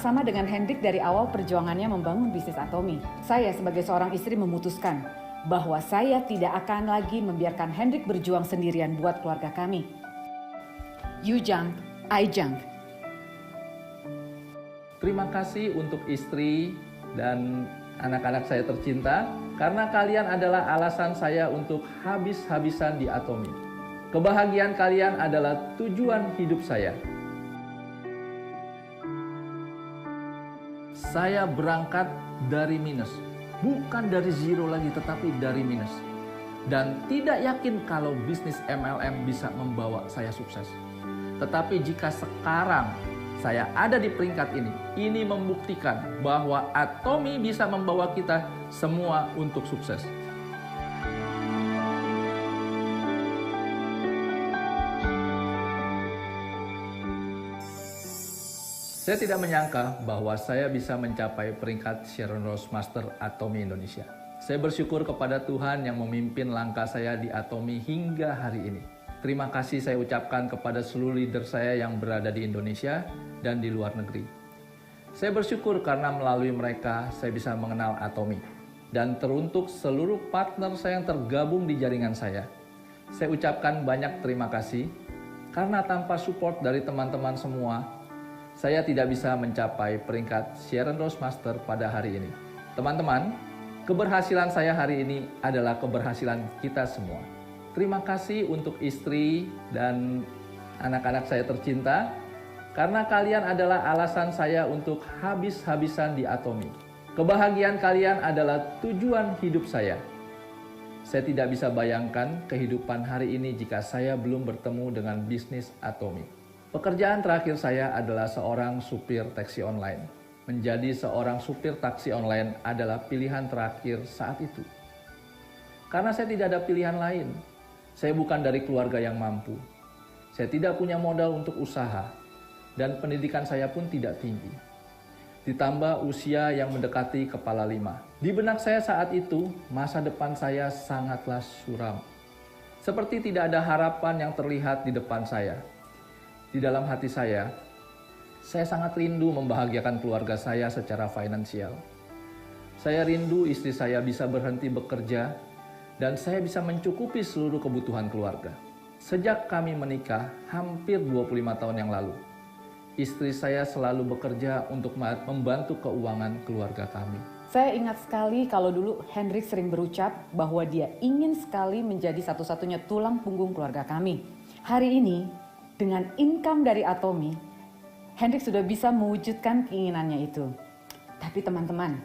bersama-sama dengan Hendrik dari awal perjuangannya membangun bisnis Atomy. Saya sebagai seorang istri memutuskan bahwa saya tidak akan lagi membiarkan Hendrik berjuang sendirian buat keluarga kami. You jump, I jump. Terima kasih untuk istri dan anak-anak saya tercinta, karena kalian adalah alasan saya untuk habis-habisan di Atomy. Kebahagiaan kalian adalah tujuan hidup saya. Saya berangkat dari minus, bukan dari zero lagi, tetapi dari minus. Dan tidak yakin kalau bisnis MLM bisa membawa saya sukses. Tetapi jika sekarang saya ada di peringkat ini membuktikan bahwa Atomy bisa membawa kita semua untuk sukses. Saya tidak menyangka bahwa saya bisa mencapai peringkat Sharon Rose Master Atomy Indonesia. Saya bersyukur kepada Tuhan yang memimpin langkah saya di Atomy hingga hari ini. Terima kasih saya ucapkan kepada seluruh leader saya yang berada di Indonesia dan di luar negeri. Saya bersyukur karena melalui mereka saya bisa mengenal Atomy. Dan teruntuk seluruh partner saya yang tergabung di jaringan saya ucapkan banyak terima kasih karena tanpa support dari teman-teman semua, saya tidak bisa mencapai peringkat Sharon Rose Master pada hari ini. Teman-teman, keberhasilan saya hari ini adalah keberhasilan kita semua. Terima kasih untuk istri dan anak-anak saya tercinta, karena kalian adalah alasan saya untuk habis-habisan di Atomy. Kebahagiaan kalian adalah tujuan hidup saya. Saya tidak bisa bayangkan kehidupan hari ini jika saya belum bertemu dengan bisnis Atomy. Pekerjaan terakhir saya adalah seorang supir taksi online. Menjadi seorang supir taksi online adalah pilihan terakhir saat itu. Karena saya tidak ada pilihan lain. Saya bukan dari keluarga yang mampu. Saya tidak punya modal untuk usaha. Dan pendidikan saya pun tidak tinggi. Ditambah usia yang mendekati kepala 5. Di benak saya saat itu, masa depan saya sangatlah suram. Seperti tidak ada harapan yang terlihat di depan saya. Di dalam hati saya sangat rindu membahagiakan keluarga saya secara finansial. Saya rindu istri saya bisa berhenti bekerja dan saya bisa mencukupi seluruh kebutuhan keluarga. Sejak kami menikah hampir 25 tahun yang lalu, istri saya selalu bekerja untuk membantu keuangan keluarga kami. Saya ingat sekali kalau dulu Hendrik sering berucap bahwa dia ingin sekali menjadi satu-satunya tulang punggung keluarga kami. Hari ini, dengan income dari Atomy, Hendrik sudah bisa mewujudkan keinginannya itu. Tapi teman-teman,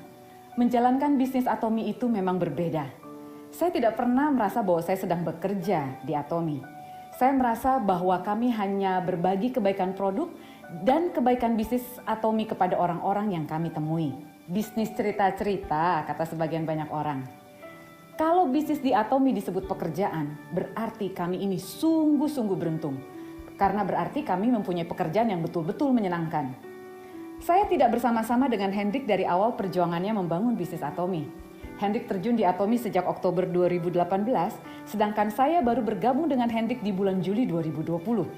menjalankan bisnis Atomy itu memang berbeda. Saya tidak pernah merasa bahwa saya sedang bekerja di Atomy. Saya merasa bahwa kami hanya berbagi kebaikan produk dan kebaikan bisnis Atomy kepada orang-orang yang kami temui. Bisnis cerita-cerita, kata sebagian banyak orang. Kalau bisnis di Atomy disebut pekerjaan, berarti kami ini sungguh-sungguh beruntung. Karena berarti kami mempunyai pekerjaan yang betul-betul menyenangkan. Saya tidak bersama-sama dengan Hendrik dari awal perjuangannya membangun bisnis Atomy. Hendrik terjun di Atomy sejak Oktober 2018, sedangkan saya baru bergabung dengan Hendrik di bulan Juli 2020.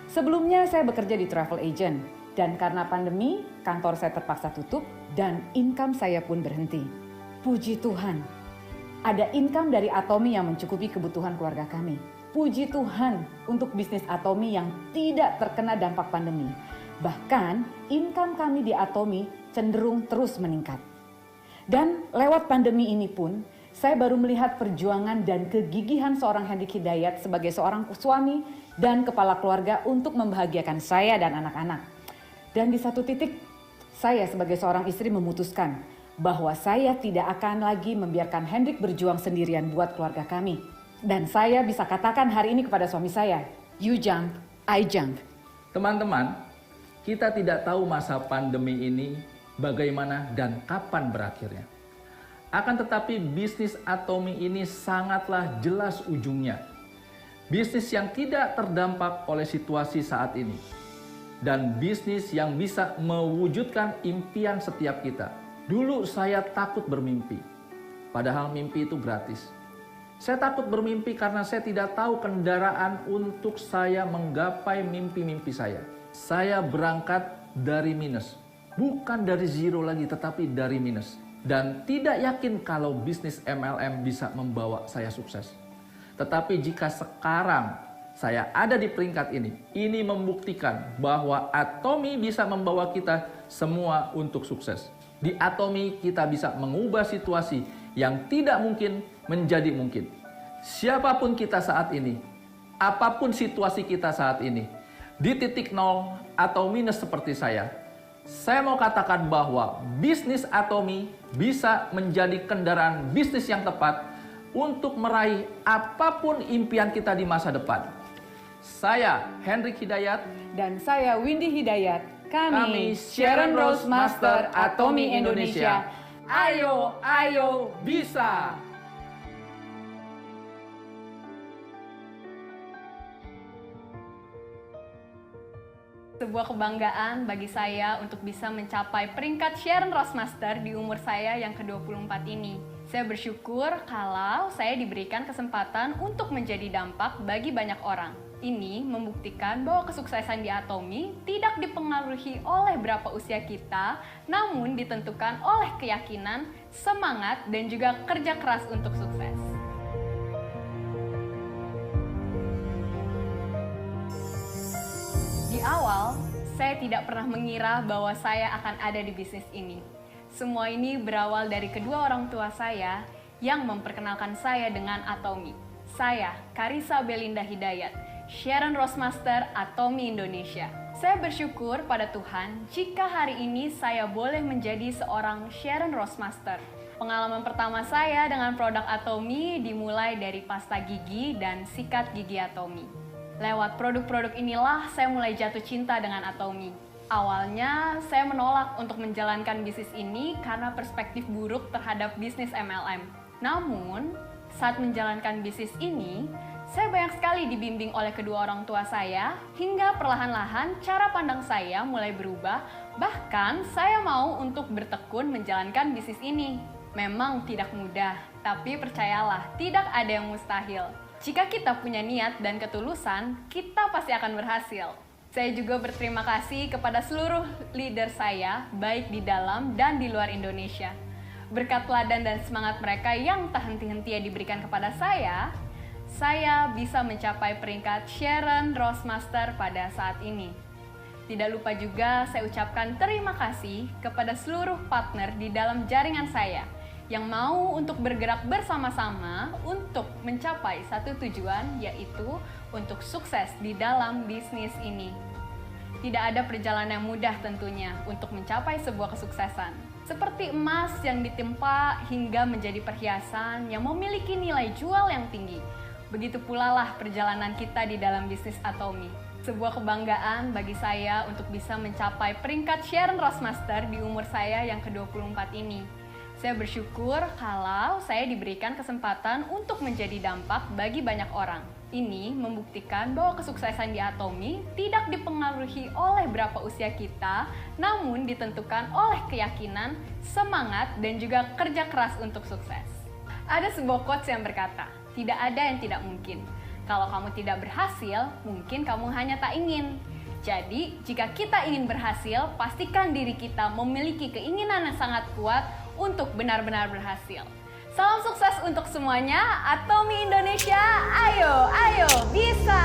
Sebelumnya saya bekerja di travel agent, dan karena pandemi, kantor saya terpaksa tutup dan income saya pun berhenti. Puji Tuhan, ada income dari Atomy yang mencukupi kebutuhan keluarga kami. Puji Tuhan untuk bisnis Atomy yang tidak terkena dampak pandemi. Bahkan income kami di Atomy cenderung terus meningkat. Dan lewat pandemi ini pun, saya baru melihat perjuangan dan kegigihan seorang Hendrik Hidayat sebagai seorang suami dan kepala keluarga untuk membahagiakan saya dan anak-anak. Dan di satu titik, saya sebagai seorang istri memutuskan bahwa saya tidak akan lagi membiarkan Hendrik berjuang sendirian buat keluarga kami. Dan saya bisa katakan hari ini kepada suami saya, you jump, I jump. Teman-teman, kita tidak tahu masa pandemi ini bagaimana dan kapan berakhirnya. Akan tetapi bisnis Atomy ini sangatlah jelas ujungnya. Bisnis yang tidak terdampak oleh situasi saat ini. Dan bisnis yang bisa mewujudkan impian setiap kita. Dulu saya takut bermimpi, padahal mimpi itu gratis. Saya takut bermimpi karena saya tidak tahu kendaraan untuk saya menggapai mimpi-mimpi saya. Saya berangkat dari minus, Bukan dari zero lagi, tetapi dari minus. Dan tidak yakin kalau bisnis MLM bisa membawa saya sukses. Tetapi jika sekarang saya ada di peringkat ini membuktikan bahwa Atomy bisa membawa kita semua untuk sukses. Di Atomy kita bisa mengubah situasi yang tidak mungkin menjadi mungkin. Siapapun kita saat ini, apapun situasi kita saat ini, di titik nol atau minus seperti saya mau katakan bahwa bisnis Atomy bisa menjadi kendaraan bisnis yang tepat untuk meraih apapun impian kita di masa depan. Saya Hendrik Hidayat Dan saya Windy Hidayat. Kami Sharon Rose Master Atomy Indonesia. Ayo, ayo, bisa! Sebuah kebanggaan bagi saya untuk bisa mencapai peringkat Sharon Rose Master di umur saya yang ke-24 ini. Saya bersyukur kalau saya diberikan kesempatan untuk menjadi dampak bagi banyak orang. Ini membuktikan bahwa kesuksesan di Atomy tidak dipengaruhi oleh berapa usia kita, namun ditentukan oleh keyakinan, semangat, dan juga kerja keras untuk sukses. Di awal, saya tidak pernah mengira bahwa saya akan ada di bisnis ini. Semua ini berawal dari kedua orang tua saya yang memperkenalkan saya dengan Atomy. Saya, Karissa Belinda Hidayat, Sharon Rose Master Atomy Indonesia. Saya bersyukur pada Tuhan jika hari ini saya boleh menjadi seorang Sharon Rose Master. Pengalaman pertama saya dengan produk Atomy dimulai dari pasta gigi dan sikat gigi Atomy. Lewat produk-produk inilah saya mulai jatuh cinta dengan Atomy. Awalnya saya menolak untuk menjalankan bisnis ini karena perspektif buruk terhadap bisnis MLM. Namun, saat menjalankan bisnis ini, saya banyak sekali dibimbing oleh kedua orang tua saya hingga perlahan-lahan cara pandang saya mulai berubah, bahkan saya mau untuk bertekun menjalankan bisnis ini. Memang tidak mudah, tapi percayalah, tidak ada yang mustahil. Jika kita punya niat dan ketulusan, kita pasti akan berhasil. Saya juga berterima kasih kepada seluruh leader saya, baik di dalam dan di luar Indonesia. Berkat teladan dan semangat mereka yang tak henti-hentinya diberikan kepada saya bisa mencapai peringkat Sharon Rose Master pada saat ini. Tidak lupa juga saya ucapkan terima kasih kepada seluruh partner di dalam jaringan saya yang mau untuk bergerak bersama-sama untuk mencapai satu tujuan, yaitu untuk sukses di dalam bisnis ini. Tidak ada perjalanan yang mudah tentunya untuk mencapai sebuah kesuksesan. Seperti emas yang ditimpa hingga menjadi perhiasan yang memiliki nilai jual yang tinggi. Begitu pula lah perjalanan kita di dalam bisnis Atomy. Sebuah kebanggaan bagi saya untuk bisa mencapai peringkat Sharon Rose Master di umur saya yang ke-24 ini. Saya bersyukur kalau saya diberikan kesempatan untuk menjadi dampak bagi banyak orang. Ini membuktikan bahwa kesuksesan di Atomy tidak dipengaruhi oleh berapa usia kita, namun ditentukan oleh keyakinan, semangat, dan juga kerja keras untuk sukses. Ada sebuah quotes yang berkata, tidak ada yang tidak mungkin. Kalau kamu tidak berhasil, mungkin kamu hanya tak ingin. Jadi, jika kita ingin berhasil, pastikan diri kita memiliki keinginan yang sangat kuat untuk benar-benar berhasil. Salam sukses untuk semuanya, Atomy Indonesia, ayo, ayo, bisa!